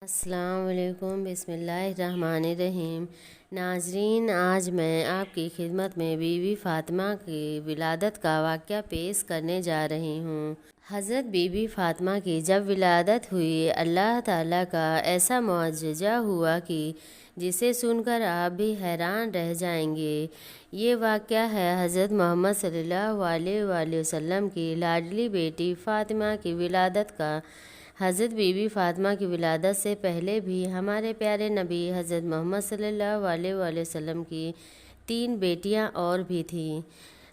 السلام علیکم، بسم اللہ الرحمن الرحیم۔ ناظرین، آج میں آپ کی خدمت میں بی بی فاطمہ کی ولادت کا واقعہ پیش کرنے جا رہی ہوں۔ حضرت بی بی فاطمہ کی جب ولادت ہوئی، اللہ تعالیٰ کا ایسا معجزہ ہوا کہ جسے سن کر آپ بھی حیران رہ جائیں گے۔ یہ واقعہ ہے حضرت محمد صلی اللہ علیہ وآلہ وسلم کی لاڈلی بیٹی فاطمہ کی ولادت کا۔ حضرت بی بی فاطمہ کی ولادت سے پہلے بھی ہمارے پیارے نبی حضرت محمد صلی اللہ علیہ وآلہ وسلم کی 3 بیٹیاں اور بھی تھیں،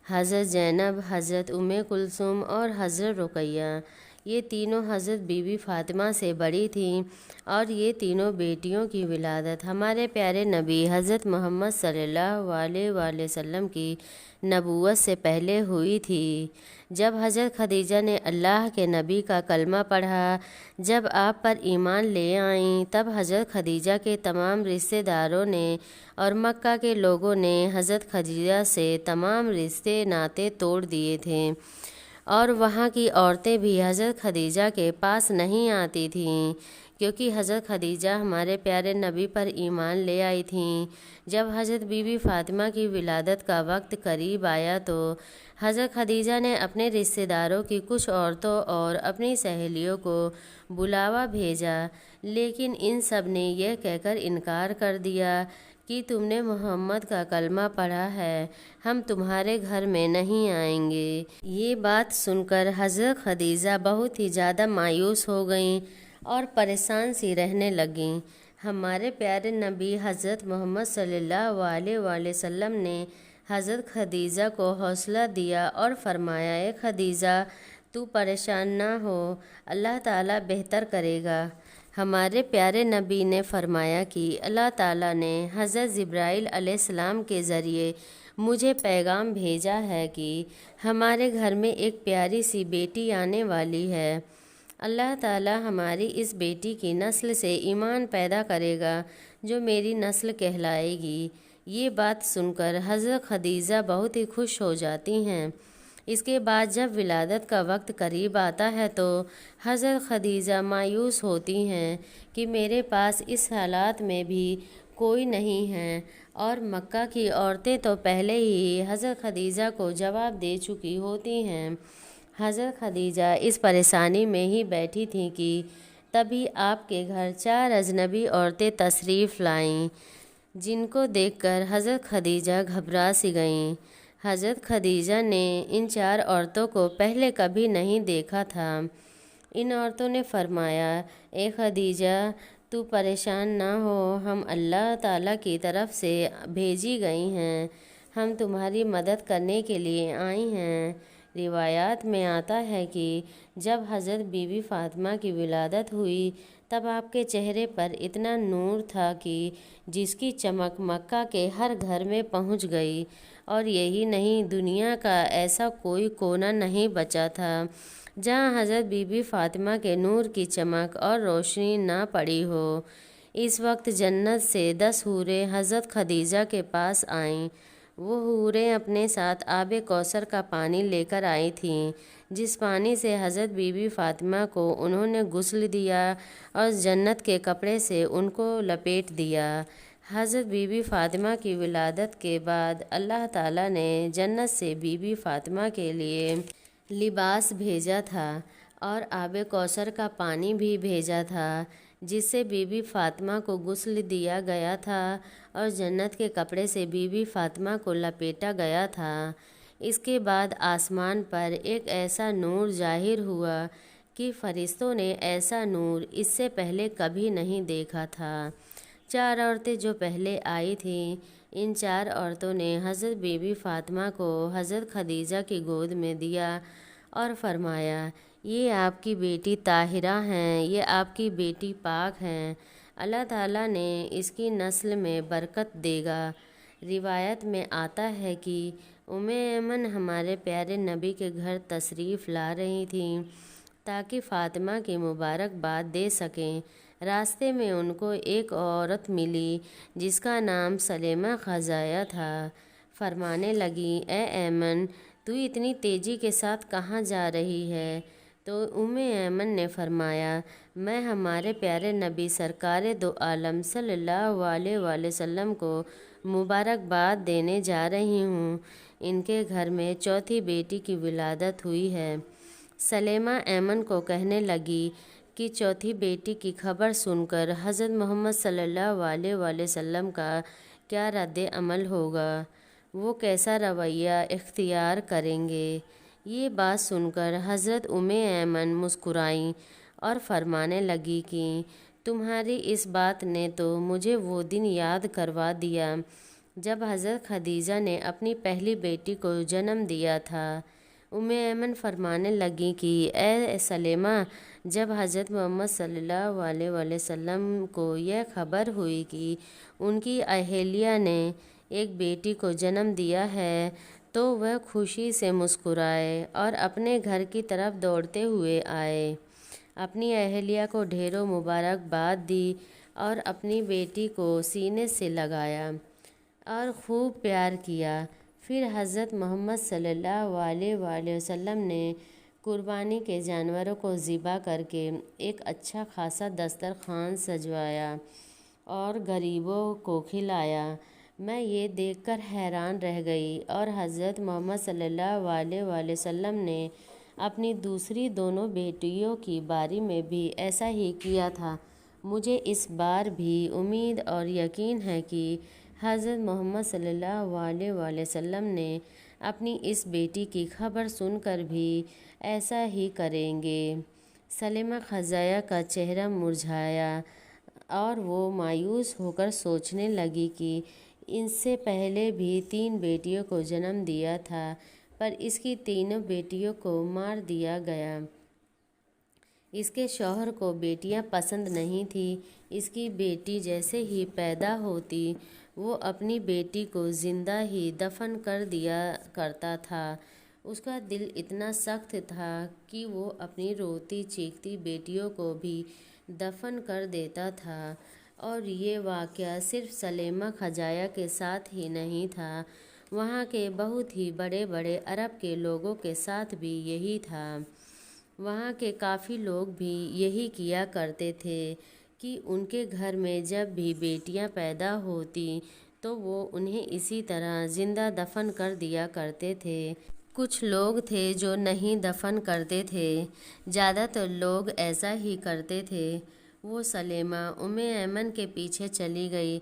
حضرت زینب، حضرت ام کلثوم اور حضرت رقیہ۔ یہ تینوں حضرت بی بی فاطمہ سے بڑی تھیں اور یہ تینوں بیٹیوں کی ولادت ہمارے پیارے نبی حضرت محمد صلی اللہ علیہ وآلہ وسلم کی نبوت سے پہلے ہوئی تھی۔ جب حضرت خدیجہ نے اللہ کے نبی کا کلمہ پڑھا، جب آپ پر ایمان لے آئیں، تب حضرت خدیجہ کے تمام رشتہ داروں نے اور مکہ کے لوگوں نے حضرت خدیجہ سے تمام رشتے ناطے توڑ دیے تھے، اور وہاں کی عورتیں بھی حضرت خدیجہ کے پاس نہیں آتی تھیں، کیونکہ حضرت خدیجہ ہمارے پیارے نبی پر ایمان لے آئی تھیں۔ جب حضرت بی بی فاطمہ کی ولادت کا وقت قریب آیا تو حضرت خدیجہ نے اپنے رشتہ داروں کی کچھ عورتوں اور اپنی سہیلیوں کو بلاوا بھیجا، لیکن ان سب نے یہ کہہ کر انکار کر دیا کہ تم نے محمد کا کلمہ پڑھا ہے، ہم تمہارے گھر میں نہیں آئیں گے۔ یہ بات سن کر حضرت خدیجہ بہت ہی زیادہ مایوس ہو گئیں اور پریشان سی رہنے لگیں۔ ہمارے پیارے نبی حضرت محمد صلی اللہ علیہ وآلہ وسلم نے حضرت خدیجہ کو حوصلہ دیا اور فرمایا، اے خدیجہ، تو پریشان نہ ہو، اللہ تعالیٰ بہتر کرے گا۔ ہمارے پیارے نبی نے فرمایا کہ اللہ تعالیٰ نے حضرت جبرائیل علیہ السلام کے ذریعے مجھے پیغام بھیجا ہے کہ ہمارے گھر میں ایک پیاری سی بیٹی آنے والی ہے۔ اللہ تعالیٰ ہماری اس بیٹی کی نسل سے ایمان پیدا کرے گا جو میری نسل کہلائے گی۔ یہ بات سن کر حضرت خدیجہ بہت ہی خوش ہو جاتی ہیں۔ اس کے بعد جب ولادت کا وقت قریب آتا ہے تو حضرت خدیجہ مایوس ہوتی ہیں کہ میرے پاس اس حالات میں بھی کوئی نہیں ہے، اور مکہ کی عورتیں تو پہلے ہی حضرت خدیجہ کو جواب دے چکی ہوتی ہیں۔ حضرت خدیجہ اس پریشانی میں ہی بیٹھی تھیں کہ تبھی آپ کے گھر 4 اجنبی عورتیں تشریف لائیں، جن کو دیکھ کر حضرت خدیجہ گھبرا سی گئیں۔ حضرت خدیجہ نے ان 4 عورتوں کو پہلے کبھی نہیں دیکھا تھا۔ ان عورتوں نے فرمایا، اے خدیجہ، تو پریشان نہ ہو، ہم اللہ تعالیٰ کی طرف سے بھیجی گئی ہیں، ہم تمہاری مدد کرنے کے لیے آئی ہیں۔ روایات میں آتا ہے کہ جب حضرت بی بی فاطمہ کی ولادت ہوئی تب آپ کے چہرے پر اتنا نور تھا کہ جس کی چمک مکہ کے ہر گھر میں پہنچ گئی، اور یہی نہیں، دنیا کا ایسا کوئی کونا نہیں بچا تھا جہاں حضرت بی بی فاطمہ کے نور کی چمک اور روشنی نہ پڑی ہو۔ اس وقت جنت سے 10 حوریں حضرت خدیجہ کے پاس آئیں۔ وہ حوریں اپنے ساتھ آب کوثر کا پانی لے کر آئی تھیں، جس پانی سے حضرت بی بی فاطمہ کو انہوں نے غسل دیا اور جنت کے کپڑے سے ان کو لپیٹ دیا۔ حضرت بی بی فاطمہ کی ولادت کے بعد اللہ تعالیٰ نے جنت سے بی بی فاطمہ کے لیے لباس بھیجا تھا اور آب کوثر کا پانی بھی بھیجا تھا، جس سے بی بی فاطمہ کو غسل دیا گیا تھا اور جنت کے کپڑے سے بی بی فاطمہ کو لپیٹا گیا تھا۔ اس کے بعد آسمان پر ایک ایسا نور ظاہر ہوا کہ فرشتوں نے ایسا نور اس سے پہلے کبھی نہیں دیکھا تھا۔ 4 عورتیں جو پہلے آئی تھیں، ان 4 عورتوں نے حضرت بی بی فاطمہ کو حضرت خدیجہ کی گود میں دیا اور فرمایا، یہ آپ کی بیٹی طاہرہ ہیں، یہ آپ کی بیٹی پاک ہیں، اللہ تعالیٰ نے اس کی نسل میں برکت دے گا۔ روایت میں آتا ہے کہ ام ایمن ہمارے پیارے نبی کے گھر تشریف لا رہی تھیں تاکہ فاطمہ کی مبارک باد دے سکیں۔ راستے میں ان کو ایک عورت ملی جس کا نام سلیمہ خزاعیہ تھا۔ فرمانے لگی، اے ایمن، تو اتنی تیزی کے ساتھ کہاں جا رہی ہے؟ تو ایمن نے فرمایا، میں ہمارے پیارے نبی سرکار دو عالم صلی اللہ علیہ وآلہ وسلم کو مبارکباد دینے جا رہی ہوں، ان کے گھر میں چوتھی بیٹی کی ولادت ہوئی ہے۔ سلیمہ ایمن کو کہنے لگی کہ چوتھی بیٹی کی خبر سن کر حضرت محمد صلی اللہ علیہ وآلہ وسلم کا کیا رد عمل ہوگا، وہ کیسا رویہ اختیار کریں گے۔ یہ بات سن کر حضرت ایمن مسکرائیں اور فرمانے لگی کہ تمہاری اس بات نے تو مجھے وہ دن یاد کروا دیا جب حضرت خدیجہ نے اپنی پہلی بیٹی کو جنم دیا تھا۔ ایمن فرمانے لگیں کہ اے سلیمہ، جب حضرت محمد صلی اللہ علیہ وآلہ وسلم کو یہ خبر ہوئی کہ ان کی اہلیہ نے ایک بیٹی کو جنم دیا ہے تو وہ خوشی سے مسکرائے اور اپنے گھر کی طرف دوڑتے ہوئے آئے، اپنی اہلیہ کو ڈھیروں مبارکباد دی اور اپنی بیٹی کو سینے سے لگایا اور خوب پیار کیا۔ پھر حضرت محمد صلی اللہ علیہ وآلہ وسلم نے قربانی کے جانوروں کو ذبح کر کے ایک اچھا خاصا دسترخوان سجوایا اور غریبوں کو کھلایا۔ میں یہ دیکھ کر حیران رہ گئی اور حضرت محمد صلی اللہ علیہ وآلہ وسلم نے اپنی دوسری دونوں بیٹیوں کی باری میں بھی ایسا ہی کیا تھا۔ مجھے اس بار بھی امید اور یقین ہے کہ حضرت محمد صلی اللہ علیہ وآلہ وسلم نے اپنی اس بیٹی کی خبر سن کر بھی ایسا ہی کریں گے۔ سلیمہ خزایا کا چہرہ مرجھایا اور وہ مایوس ہو کر سوچنے لگی کہ اس سے پہلے بھی 3 بیٹیوں کو جنم دیا تھا پر اس کی تینوں بیٹیوں کو مار دیا گیا۔ اس کے شوہر کو بیٹیاں پسند نہیں تھیں۔ اس کی بیٹی جیسے ہی پیدا ہوتی وہ اپنی بیٹی کو زندہ ہی دفن کر دیا کرتا تھا۔ اس کا دل اتنا سخت تھا کہ وہ اپنی روتی چیختی بیٹیوں کو بھی دفن کر دیتا تھا۔ اور یہ واقعہ صرف سلیمہ خزایا کے ساتھ ہی نہیں تھا، وہاں کے بہت ہی بڑے بڑے عرب کے لوگوں کے ساتھ بھی یہی تھا۔ وہاں کے کافی لوگ بھی یہی کیا کرتے تھے کہ ان کے گھر میں جب بھی بیٹیاں پیدا ہوتی تو وہ انہیں اسی طرح زندہ دفن کر دیا کرتے تھے۔ کچھ لوگ تھے جو نہیں دفن کرتے تھے، زیادہ تر لوگ ایسا ہی کرتے تھے۔ وہ سلیمہ ایمن کے پیچھے چلی گئی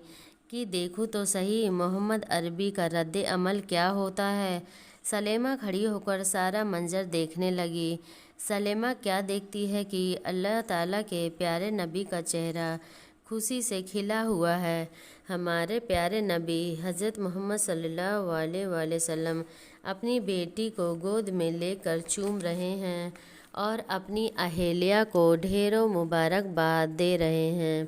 کہ دیکھو تو صحیح محمد عربی کا رد عمل کیا ہوتا ہے۔ سلیمہ کھڑی ہو کر سارا منظر دیکھنے لگی۔ سلیمہ کیا دیکھتی ہے کہ اللہ تعالیٰ کے پیارے نبی کا چہرہ خوشی سے کھلا ہوا ہے۔ ہمارے پیارے نبی حضرت محمد صلی اللہ علیہ وآلہ وسلم اپنی بیٹی کو گود میں لے کر چوم رہے ہیں اور اپنی اہلیہ کو ڈھیروں مبارکباد دے رہے ہیں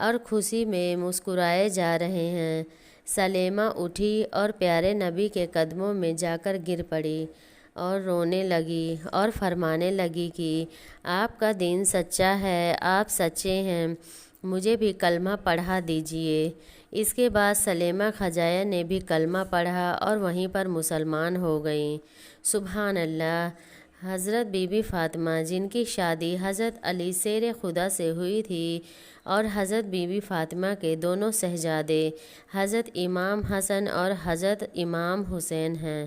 اور خوشی میں مسکرائے جا رہے ہیں۔ سلیمہ اٹھی اور پیارے نبی کے قدموں میں جا کر گر پڑی اور رونے لگی اور فرمانے لگی کہ آپ کا دین سچا ہے، آپ سچے ہیں، مجھے بھی کلمہ پڑھا دیجئے۔ اس کے بعد سلیمہ خزایا نے بھی کلمہ پڑھا اور وہیں پر مسلمان ہو گئیں۔ سبحان اللہ۔ حضرت بی بی فاطمہ جن کی شادی حضرت علی شیر خدا سے ہوئی تھی اور حضرت بی بی فاطمہ کے دونوں شہزادے حضرت امام حسن اور حضرت امام حسین ہیں۔